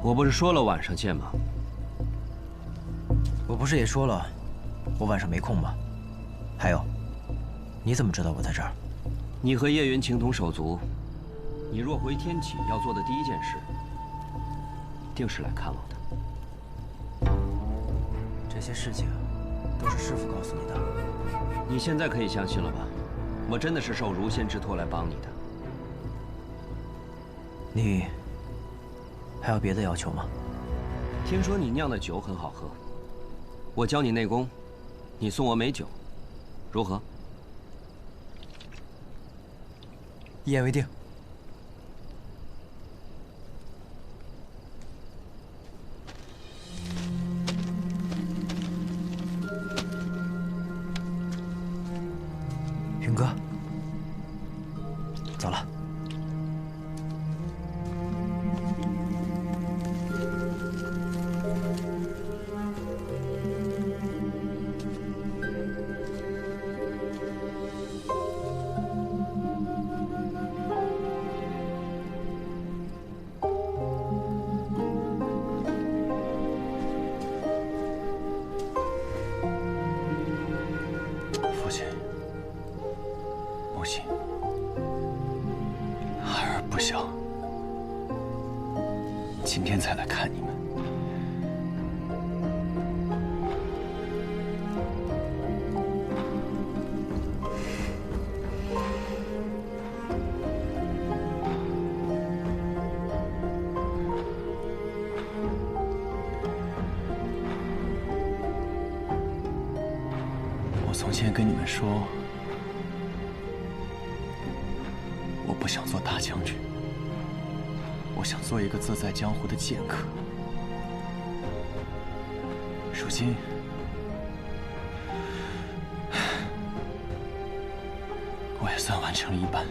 我不是说了晚上见吗？我不是也说了，我晚上没空吗？还有，你怎么知道我在这儿？你和叶云情同手足，你若回天启要做的第一件事，定是来看我的。这些事情都是师父告诉你的。你现在可以相信了吧？我真的是受如仙之托来帮你的。你还有别的要求吗？听说你酿的酒很好喝，我教你内功，你送我美酒，如何？一言为定。云哥，走了。父亲，母亲，孩儿不想今天才来看你们。我从前跟你们说，我不想做大将军，我想做一个自在江湖的剑客。如今，我也算完成了一半。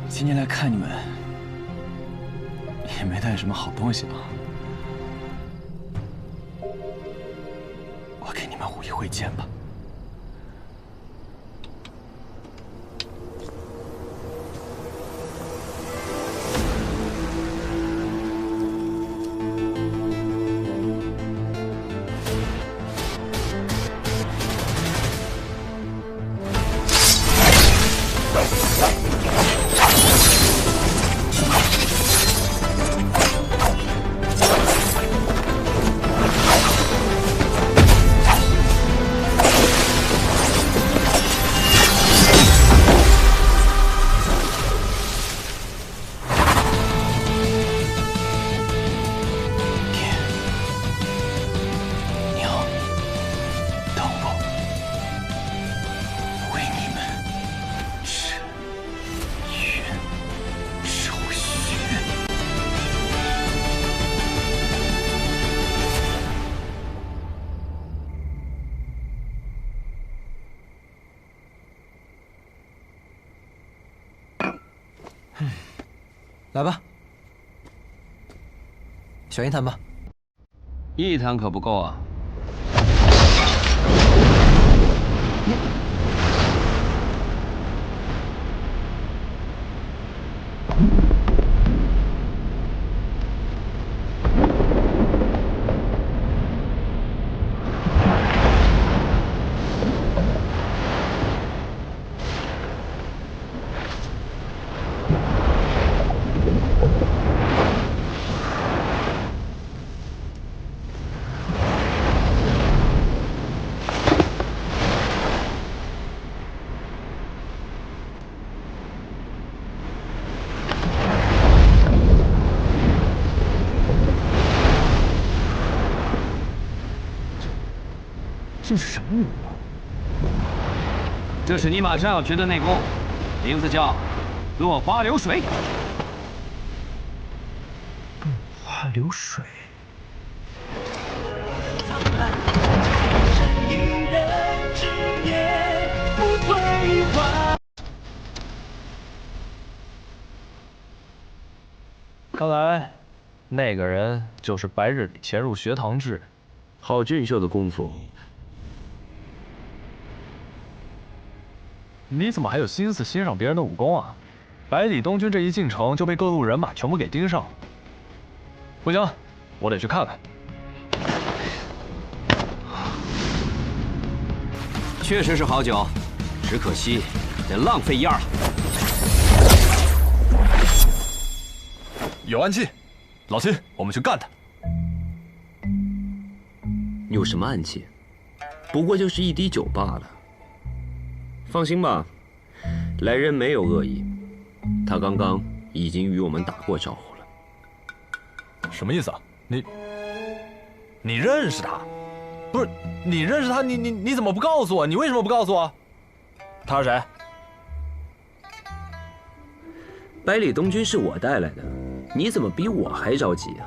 今天来看你们，也没带什么好东西啊。我给你们舞一回剑吧。来吧，选一坛吧。一坛可不够啊。这是什么武啊？这是你马上要学的内功，名字叫落花流水。落花流水。看来，那个人就是白日里潜入学堂之人。好俊秀的功夫。你怎么还有心思欣赏别人的武功啊？百里东军这一进城就被各路人马全部给盯上了。不行，我得去看看。确实是好酒，只可惜得浪费一二了。有暗器，老秦，我们去干他。有什么暗器？不过就是一滴酒罢了。放心吧，来人没有恶意，他刚刚已经与我们打过招呼了。什么意思啊？你认识他？不是，你认识他？你怎么不告诉我？你为什么不告诉我？他是谁？百里东军是我带来的，你怎么比我还着急啊？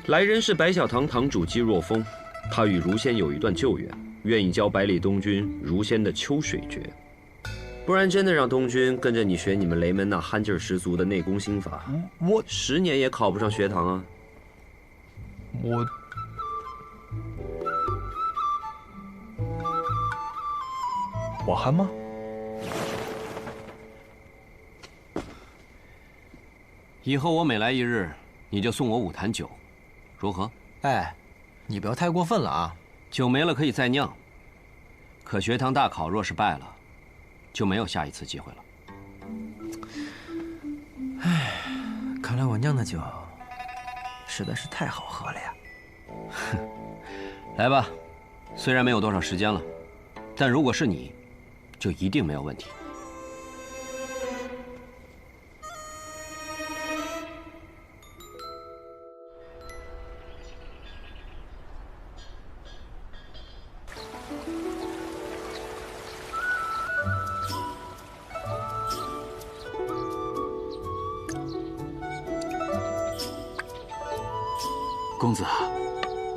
来人是白小堂堂主姬若风，他与如仙有一段旧缘，愿意教百里东军如仙的秋水诀。不然真的让东军跟着你学你们雷门那憨劲儿十足的内功心法，我10年也考不上学堂啊！我憨吗？以后我每来一日，你就送我5坛酒，如何？哎，你不要太过分了啊！酒没了可以再酿，可学堂大考若是败了，就没有下一次机会了。唉，看来我酿的酒实在是太好喝了呀。来吧，虽然没有多少时间了，但如果是你，就一定没有问题。公子，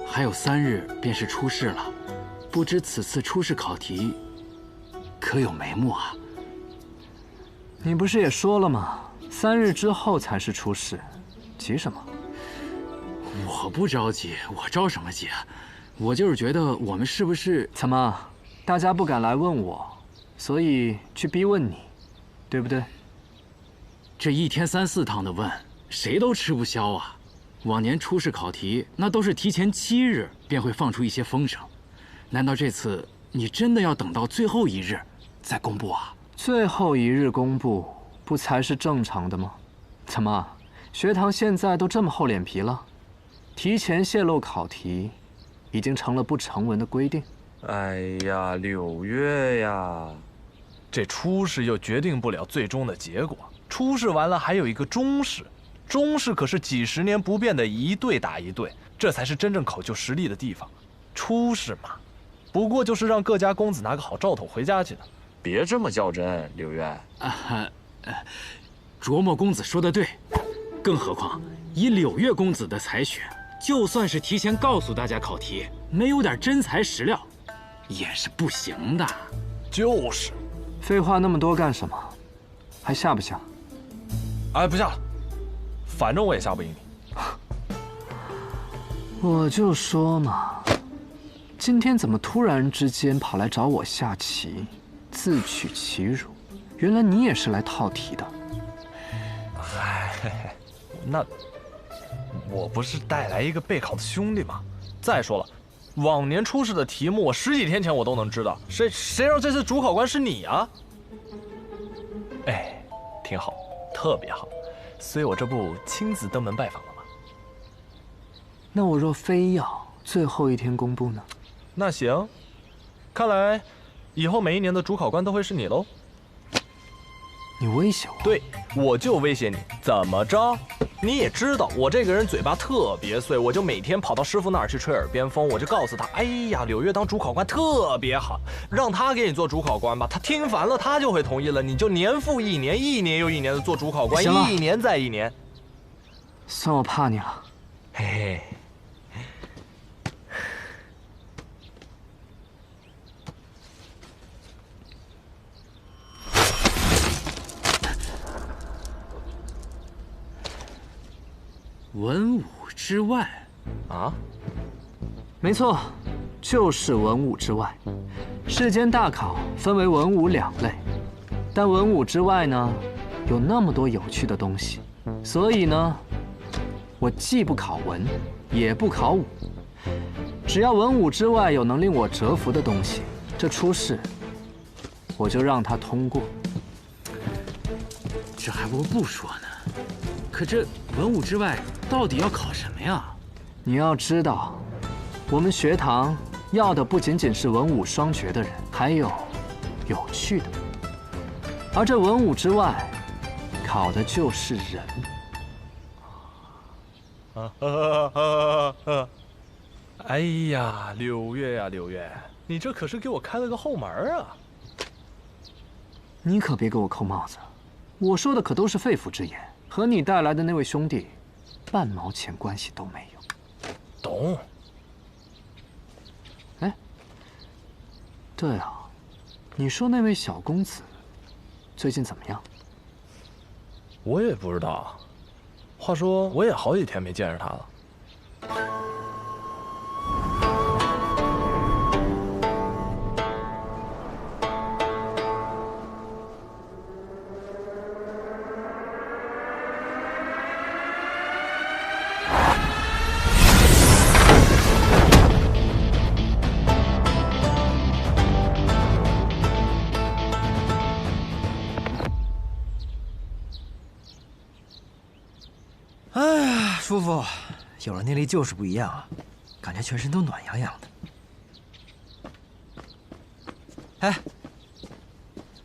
还有3日便是出世了，不知此次出世考题可有眉目啊？你不是也说了吗？3日之后才是出世，急什么？我不着急，我着什么急啊？我就是觉得我们是不是……怎么，大家不敢来问我，所以去逼问你，对不对？这1天3、4趟的问，谁都吃不消啊。往年出世考题那都是提前7日便会放出一些风声，难道这次你真的要等到最后1日再公布啊？最后1日公布，不才是正常的吗？怎么，学堂现在都这么厚脸皮了？提前泄露考题，已经成了不成文的规定。哎呀，柳月呀，这初试又决定不了最终的结果，初试完了还有一个中试。中试可是几10年不变的1队打1队，这才是真正考究实力的地方。初试嘛，不过就是让各家公子拿个好兆头回家去的。别这么较真，柳月。琢磨公子说的对，更何况以柳月公子的才学，就算是提前告诉大家考题，没有点真材实料，也是不行的。就是，废话那么多干什么？还下不下？哎，不下了。反正我也下不赢你。我就说嘛，今天怎么突然之间跑来找我下棋，自取其辱？原来你也是来套题的。嗨，那我不是带来一个备考的兄弟吗？再说了，往年出试的题目，我10几天前我都能知道，谁让这次主考官是你啊？哎，挺好，特别好。所以我这不亲自登门拜访了吗？那我若非要最后1天公布呢？那行，看来以后每一年的主考官都会是你喽。你威胁我？对，我就威胁你，怎么着？你也知道我这个人嘴巴特别碎，我就每天跑到师傅那儿去吹耳边风，我就告诉他，哎呀，柳月当主考官特别好，让他给你做主考官吧。他听烦了，他就会同意了，你就年复一年，1年又1年的做主考官，1年再1年。算我怕你了。嘿嘿。文武之外，啊？没错，就是文武之外。世间大考分为文武2类，但文武之外呢，有那么多有趣的东西，所以呢，我既不考文，也不考武，只要文武之外有能令我折服的东西，这初试我就让他通过。这还不说呢，可这文武之外到底要考什么呀？你要知道，我们学堂要的不仅仅是文武双绝的人，还有有趣的。而这文武之外，考的就是人。哎呀，柳月呀，柳月，你这可是给我开了个后门啊！你可别给我扣帽子，我说的可都是肺腑之言，和你带来的那位兄弟，半毛钱关系都没有。懂。哎，对啊，你说那位小公子最近怎么样？我也不知道。话说，我也好几天没见着他了。舒服，有了念力就是不一样啊，感觉全身都暖洋洋的。哎，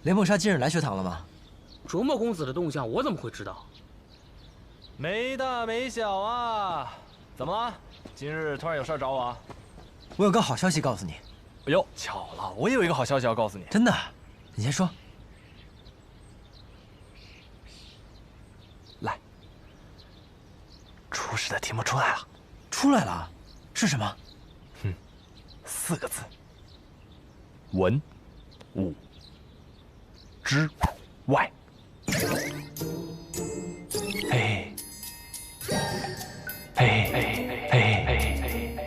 连梦莎今日来学堂了吗？卓墨公子的动向我怎么会知道？没大没小啊！怎么了？今日突然有事找我啊？我有个好消息告诉你。哎呦，巧了，我也有一个好消息要告诉你。真的？你先说。来。初试的题目出来了，出来了，是什么？4个字：文武之外。嘿，嘿，嘿，嘿，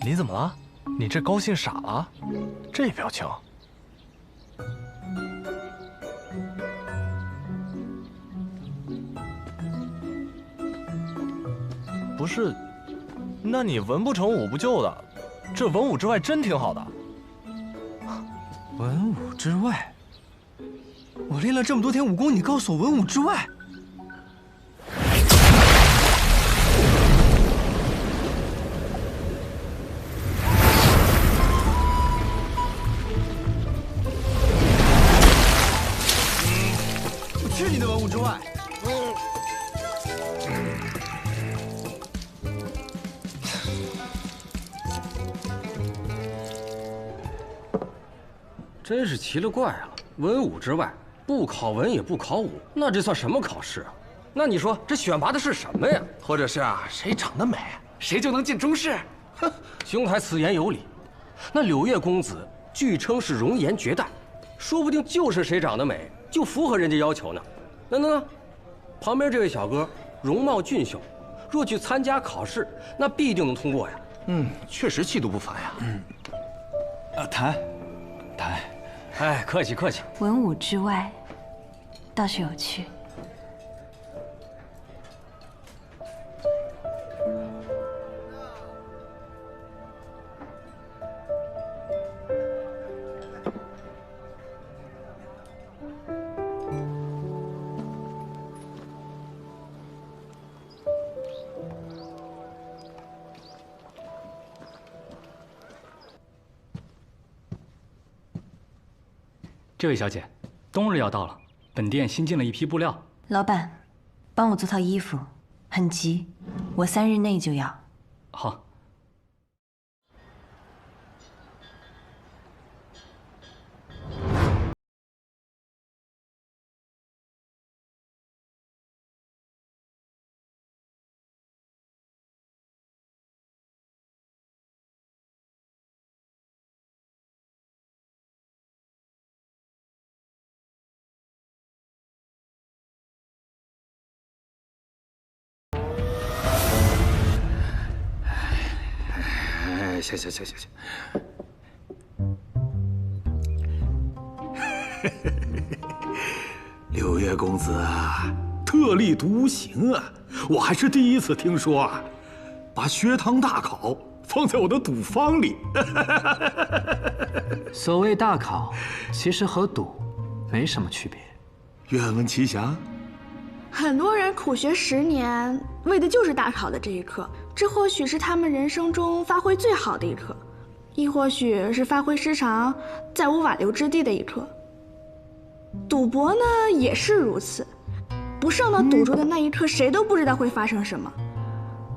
你怎么了？你这高兴傻了？这表情。不是，那你文不成武不就的，这文武之外真挺好的。文武之外？我练了这么多天武功，你告诉我文武之外？去你的文武之外！真是奇了怪了，文武之外，不考文也不考武，那这算什么考试啊？那你说这选拔的是什么呀？或者是谁长得美，谁就能进中试？哼，兄台此言有理。那柳月公子据称是容颜绝代，说不定就是谁长得美就符合人家要求呢。那，旁边这位小哥容貌俊秀，若去参加考试，那必定能通过呀。确实气度不凡呀。谈。哎，客气客气。文武之外，倒是有趣。这位小姐，冬日要到了，本店新进了一批布料。老板，帮我做套衣服，很急，我3日内就要。好。行，柳月公子啊，特立独行啊！我还是第一次听说啊，把学堂大考放在我的赌坊里。所谓大考，其实和赌没什么区别。愿闻其详。很多人苦学10年，为的就是大考的这一刻。这或许是他们人生中发挥最好的一刻，亦或许是发挥失常、再无挽留之地的一刻。赌博呢，也是如此。不上到赌桌的那一刻，谁都不知道会发生什么；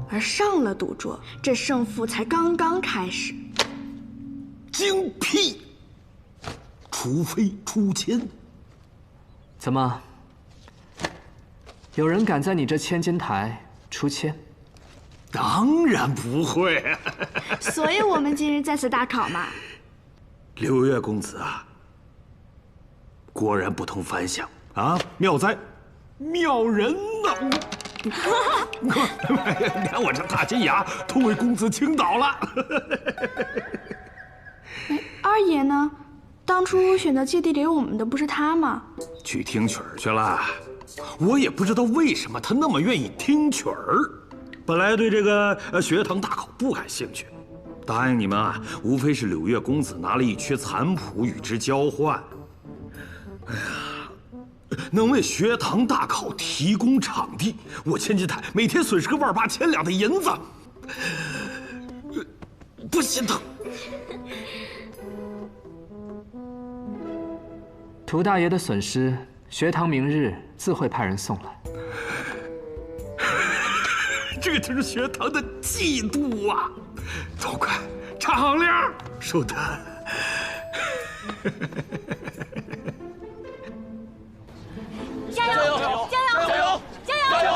而上了赌桌，这胜负才刚刚开始。精辟！除非出千。怎么？有人敢在你这千金台出千？当然不会。所以我们今日在此大考嘛。柳月公子啊，果然不同凡响啊，妙哉，妙人呐！连我这大金牙都为公子倾倒了。二爷呢？当初选择借地给我们的不是他吗？去听曲儿去了。我也不知道为什么他那么愿意听曲儿。本来对这个学堂大考不感兴趣，答应你们啊，无非是柳月公子拿了一阙残谱与之交换。哎呀，能为学堂大考提供场地，我千金台每天损失个1.8千两的银子，不心疼。涂大爷的损失，学堂明日自会派人送来。这就是学堂的嫉妒啊！都快唱行令，收单。加油！加油！加油！加油！加油！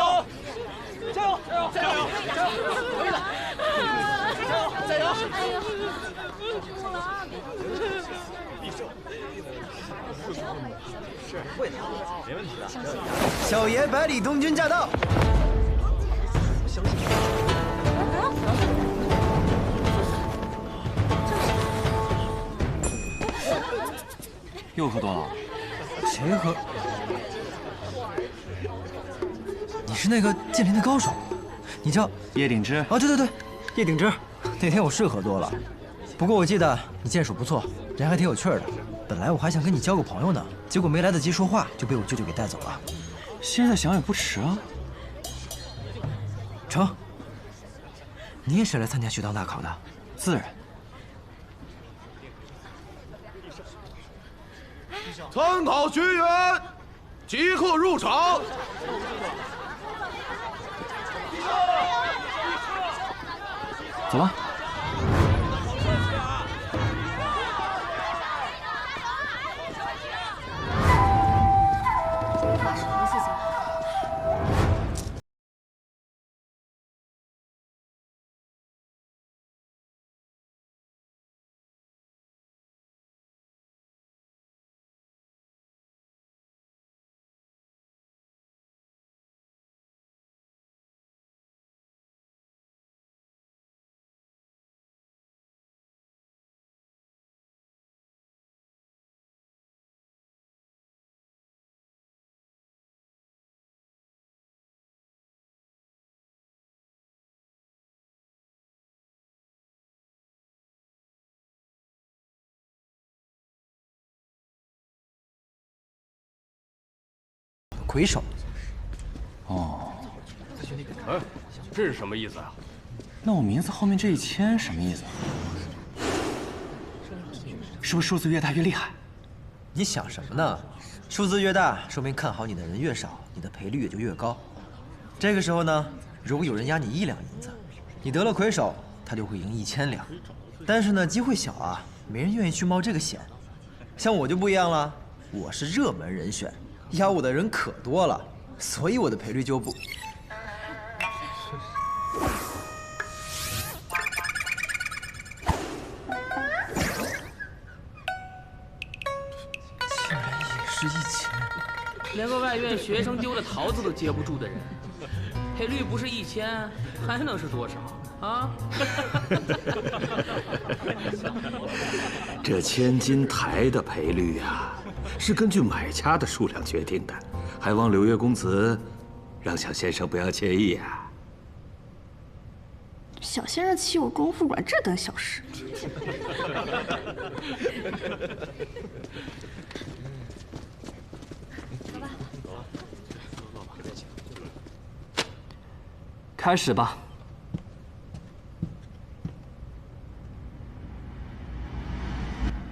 加油！加油！加油！可以的！加油！加油！哎呦！是会的，没问题的。小爷百里东军驾到！相信又喝多了？谁喝？你是那个剑林的高手，你叫叶鼎之。哦，对对对，叶鼎之。那天我是喝多了，不过我记得你剑术不错，人还挺有趣的。本来我还想跟你交个朋友呢，结果没来得及说话，就被我舅舅给带走了。现在想也不迟啊。成，你也是来参加学堂大考的？自然。参考学员即刻入场。走吧。魁首。哦，哎，这是什么意思啊？那我名字后面这一签什么意思？是不是数字越大越厉害？你想什么呢？数字越大，说明看好你的人越少，你的赔率也就越高。这个时候呢，如果有人押你1两银子，你得了魁首，他就会赢1000两。但是呢，机会小啊，没人愿意去冒这个险。像我就不一样了，我是热门人选。押我的人可多了，所以我的赔率就不……竟然也是1000，连个外院学生丢了桃子都接不住的人，赔率不是1000，还能是多少啊？这千金台的赔率啊，是根据买家的数量决定的，还望柳月公子让小先生不要介意啊。小先生欺我功夫馆这等小事。开始吧。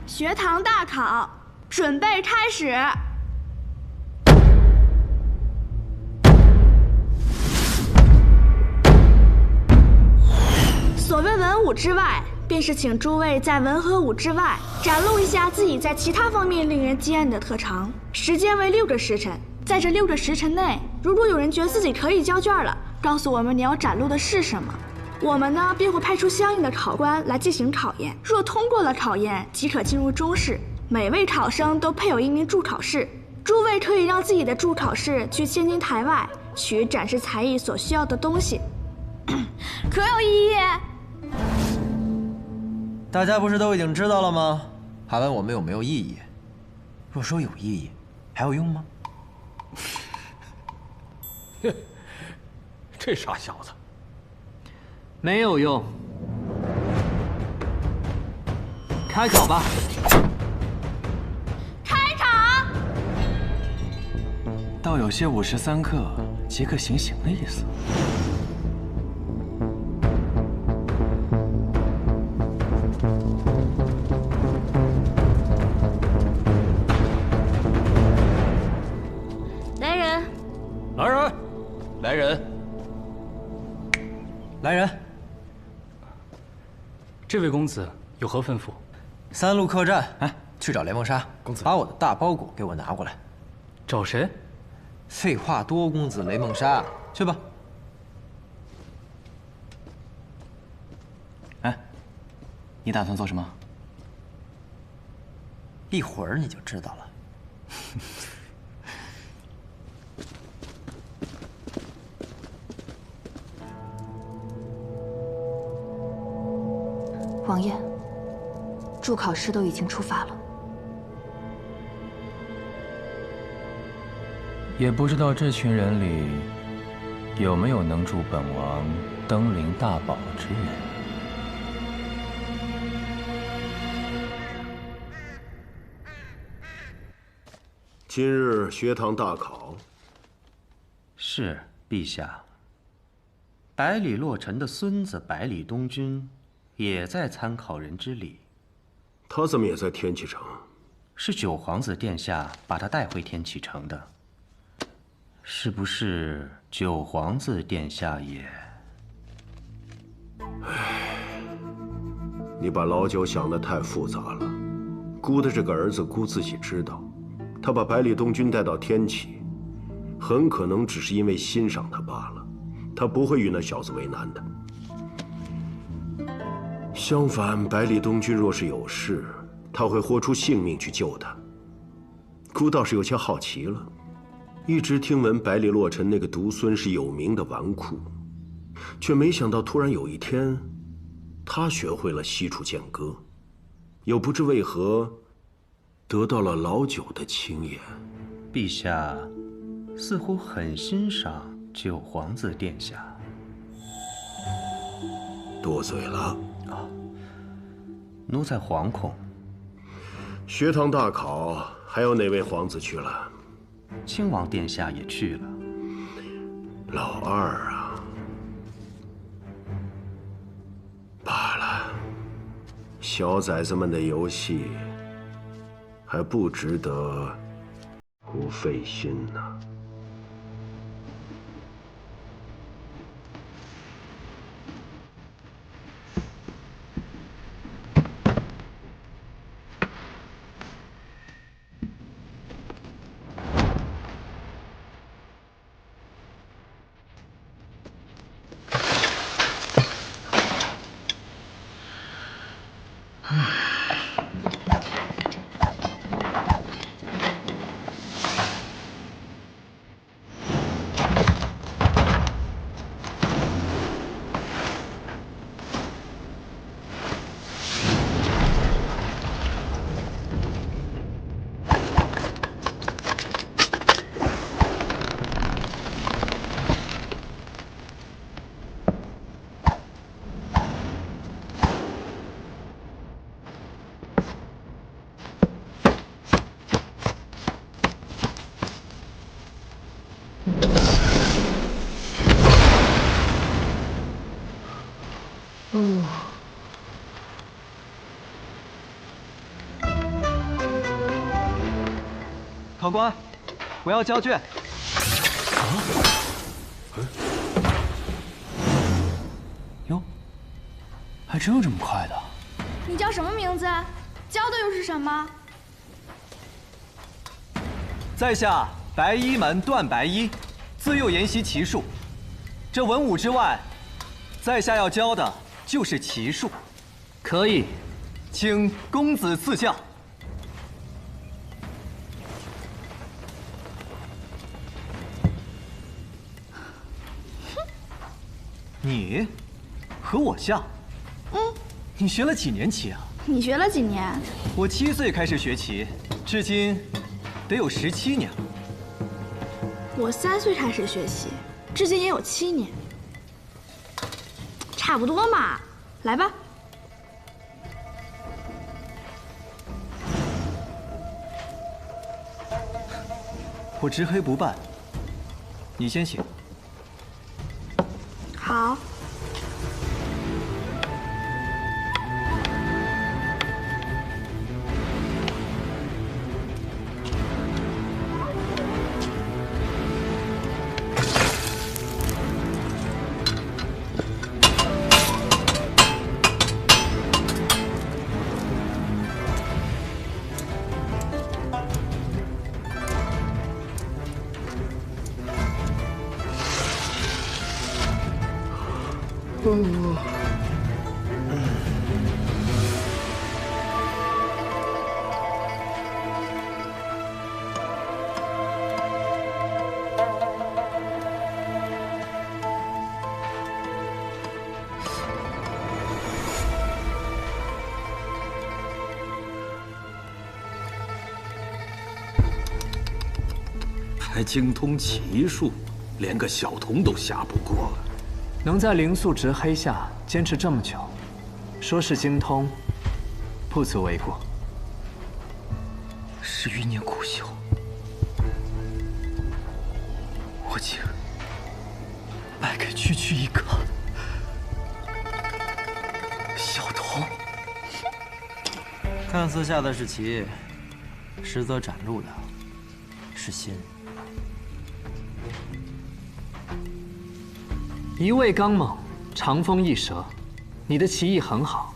学堂大考，准备开始。所谓文武之外，便是请诸位在文和武之外，展露一下自己在其他方面令人惊艳的特长。时间为6个时辰，在这6个时辰内，如果有人觉得自己可以交卷了，告诉我们你要展露的是什么，我们呢便会派出相应的考官来进行考验。若通过了考验，即可进入中试。每位考生都配有1名助考士，诸位可以让自己的助考士去千金台外取展示才艺所需要的东西，可有异议？大家不是都已经知道了吗？还问我们有没有异议？若说有异议，还有用吗？这傻小子，没有用。开考吧。开场。倒有些53克即刻行刑的意思。来人！来人！来人！来人！这位公子有何吩咐？3路客栈，哎，去找雷梦莎公子，把我的大包裹给我拿过来。找谁？废话多，公子雷梦莎，去吧。哎，你打算做什么？一会儿你就知道了。王爷，助考师都已经出发了。也不知道这群人里有没有能助本王登临大宝之人。今日学堂大考。是，陛下。百里洛尘的孙子百里东君也在参考人之里。他怎么也在天启城？是九皇子殿下把他带回天启城的。是不是九皇子殿下也？唉，你把老九想得太复杂了。姑的这个儿子，姑自己知道，他把百里东君带到天启，很可能只是因为欣赏他罢了。他不会与那小子为难的。相反，百里东君若是有事，他会豁出性命去救他。姑倒是有些好奇了。一直听闻百里洛尘那个独孙是有名的纨绔，却没想到突然有一天，他学会了西楚剑歌，又不知为何得到了老九的青眼。陛下似乎很欣赏九皇子殿下。多嘴了啊！奴才惶恐。学堂大考还有哪位皇子去了？亲王殿下也去了。老二啊，罢了，小崽子们的游戏还不值得姑费心呢。考官，我要交卷。哟，还真有这么快的？你叫什么名字？教的又是什么？在下白衣门段白衣，自幼研习骑术。这文武之外，在下要教的就是骑术。可以，请公子赐教。你和我下？你学了几年棋啊？你学了几年？我7岁开始学棋，至今得有17年了。我3岁开始学习，至今也有7年，差不多嘛。来吧。我执黑不办，你先行。好。还精通骑术，连个小童都下不过。能在灵素执黑下坚持这么久，说是精通，不足为过。11年苦修，我竟败给区区一个小童。看似下的是棋，实则展露的是心。一味刚猛，长风一蛇，你的棋艺很好，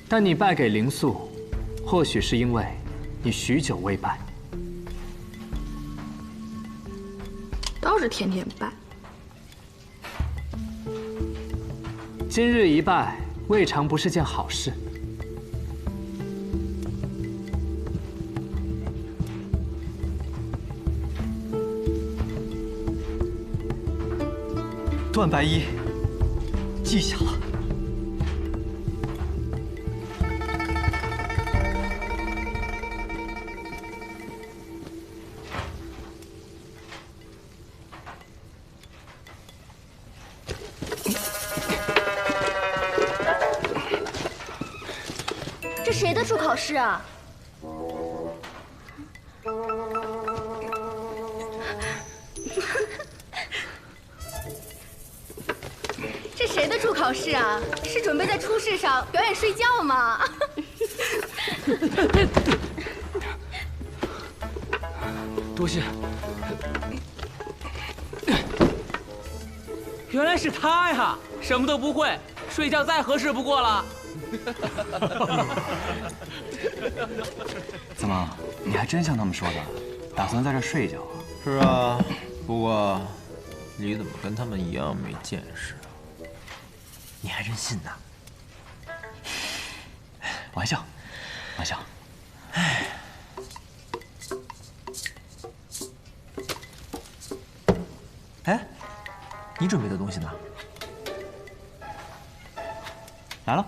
但你败给灵素，或许是因为你许久未败。倒是天天败。今日一败，未尝不是件好事。段白衣，记下了。这谁的助考试啊？这谁的助考试啊？是准备在初试上表演睡觉吗？多谢。原来是他呀！什么都不会，睡觉再合适不过了。怎么，你还真像他们说的，打算在这睡一觉啊？是啊，不过你怎么跟他们一样没见识啊？你还真信呐？玩笑，玩笑。哎，哎，你准备的东西呢？来了。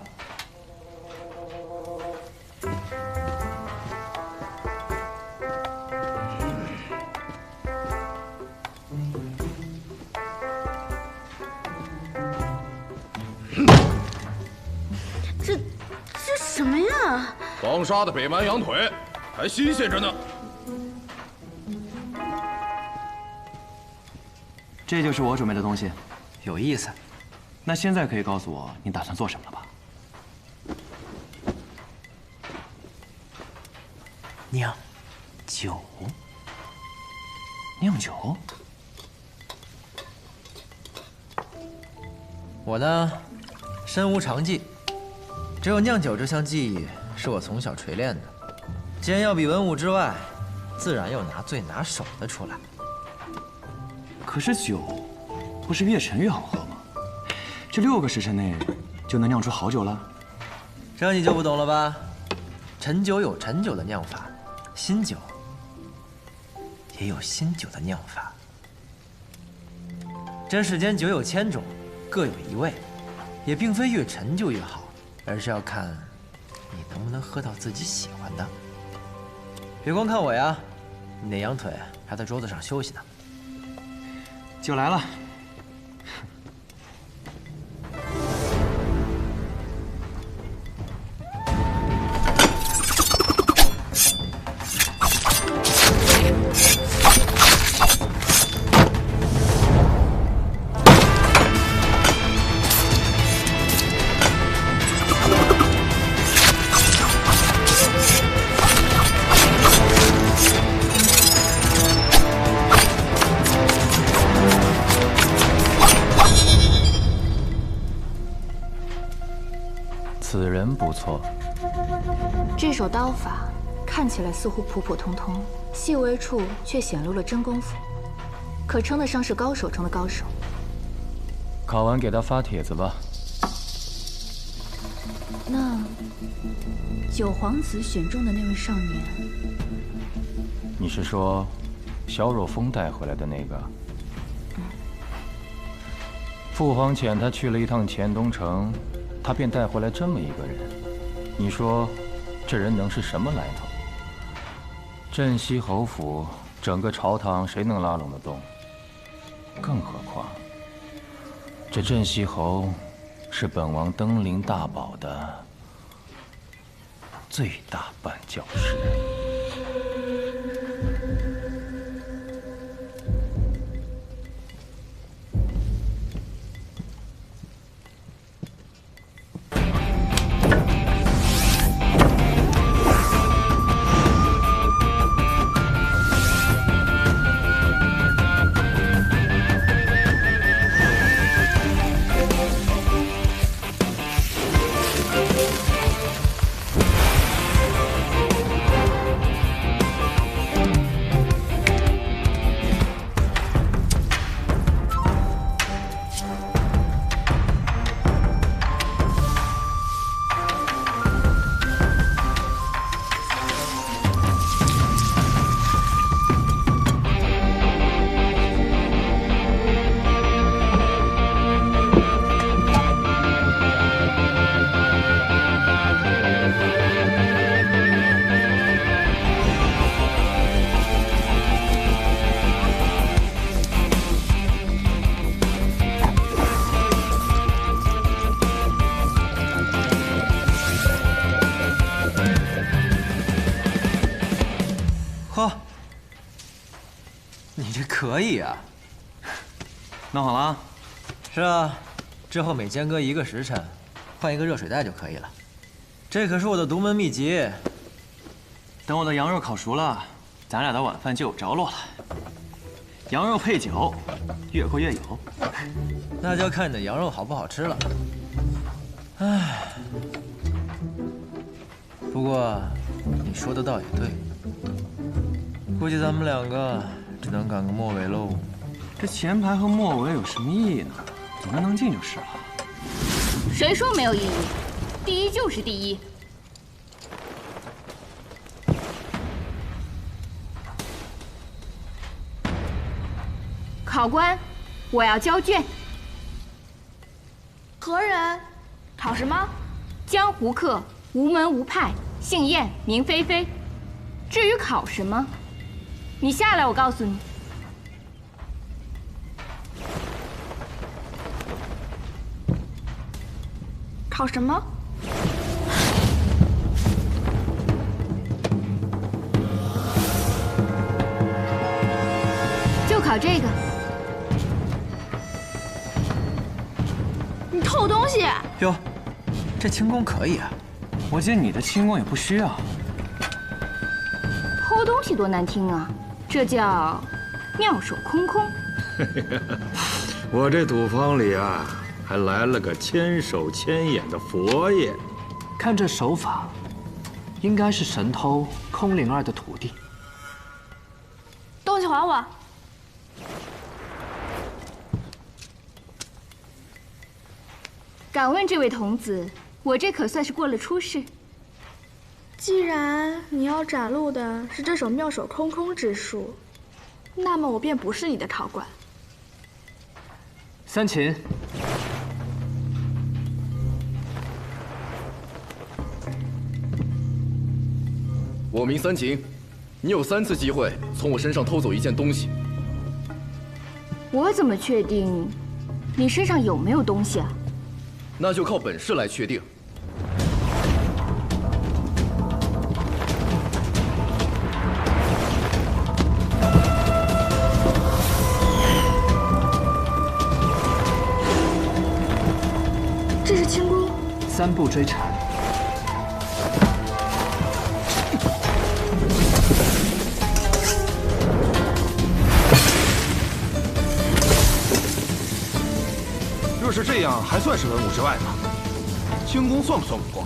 这什么呀？刚杀的北蛮羊腿，还新鲜着呢。这就是我准备的东西，有意思。那现在可以告诉我你打算做什么了吧？酿酒。酿酒？我呢，身无长技，只有酿酒这项技艺是我从小锤炼的。既然要比文武之外，自然要拿最拿手的出来。可是酒不是越陈越好喝吗？这6个时辰内就能酿出好酒了？这你就不懂了吧？陈酒有陈酒的酿法，新酒也有新酒的酿法。这世间酒有1000种，各有一味，也并非越陈就越好，而是要看你能不能喝到自己喜欢的。别光看我呀，你那羊腿还在桌子上休息呢。酒来了。此人不错。这手刀法看起来似乎普普通通，细微处却显露了真功夫，可称得上是高手中的高手。考完给他发帖子吧。那九皇子选中的那位少年，你是说萧若风带回来的那个？父皇遣他去了一趟黔东城，他便带回来这么一个人。你说这人能是什么来头？镇西侯府整个朝堂谁能拉拢得动？更何况这镇西侯是本王登临大宝的最大绊脚石。嚯，你这可以啊！弄好了？是啊，之后每间隔1个时辰，换一个热水袋就可以了。这可是我的独门秘籍。等我的羊肉烤熟了，咱俩的晚饭就有着落了。羊肉配酒，越过越有。那就要看你的羊肉好不好吃了。唉，不过你说的倒也对，估计咱们2个只能赶个末尾喽。这前排和末尾有什么意义呢？走得能进就是了。谁说没有意义？第一就是第一。考官，我要交卷。何人？考什么？江湖客，无门无派，姓燕，名菲菲。至于考什么，你下来，我告诉你。考什么？就考这个。你偷东西！哟，这轻功可以啊。我见你的轻功也不虚啊。偷东西多难听啊，这叫妙手空空。我这赌坊里啊，还来了个千手千眼的佛爷。看这手法，应该是神偷空灵儿的徒弟。东西还我！敢问这位童子，我这可算是过了出世。既然你要展露的是这手妙手空空之术，那么我便不是你的陶罐。三秦，我名三秦，你有3次机会从我身上偷走一件东西。我怎么确定你身上有没有东西啊？那就靠本事来确定。这是轻功，3步追缠。若是这样，还算是文武之外吗？轻功算不算武功？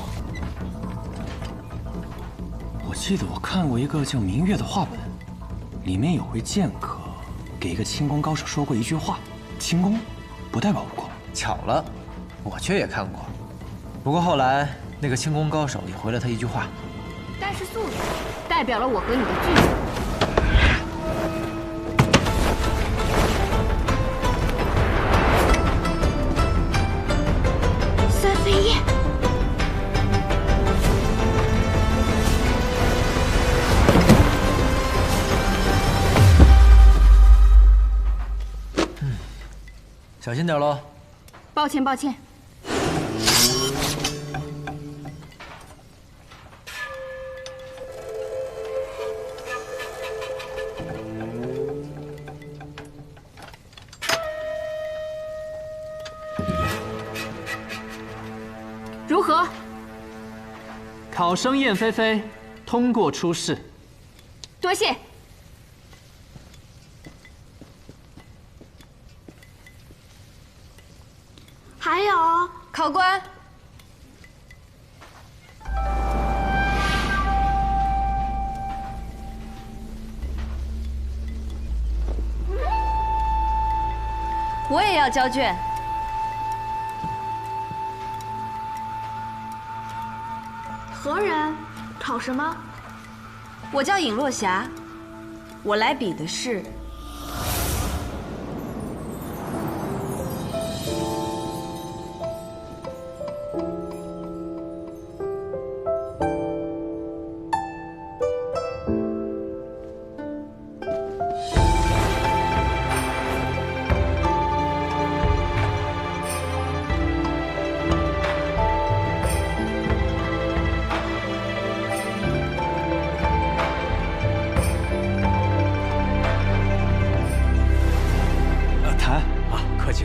我记得我看过一个叫《明月》的画本，里面有位剑客给一个轻功高手说过一句话：轻功不代表武功。巧了，我却也看过。不过后来那个轻功高手也回了他一句话，但是素质代表了我和你的距离。三飞燕，小心点喽。抱歉，抱歉。如何？考生燕飞飞通过出试。多谢。还有，考官，我也要交卷。何人？考什么？我叫尹落霞，我来比的是。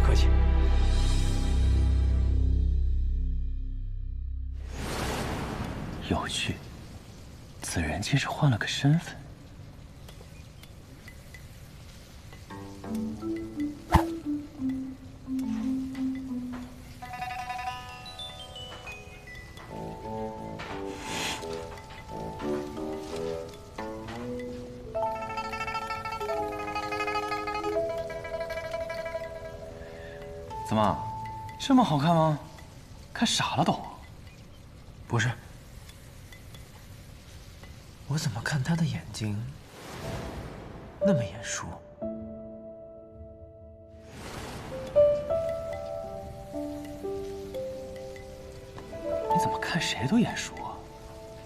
客气。有趣，此人竟是换了个身份。怎么，这么好看吗？看傻了都。不是，我怎么看他的眼睛那么眼熟？你怎么看谁都眼熟啊？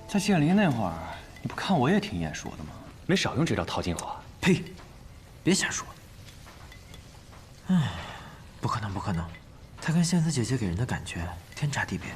在剑林那会儿，你不看我也挺眼熟的吗？没少用这招套近乎。呸！别瞎说。唉，不可能，不可能。她跟仙子姐姐给人的感觉天差地别。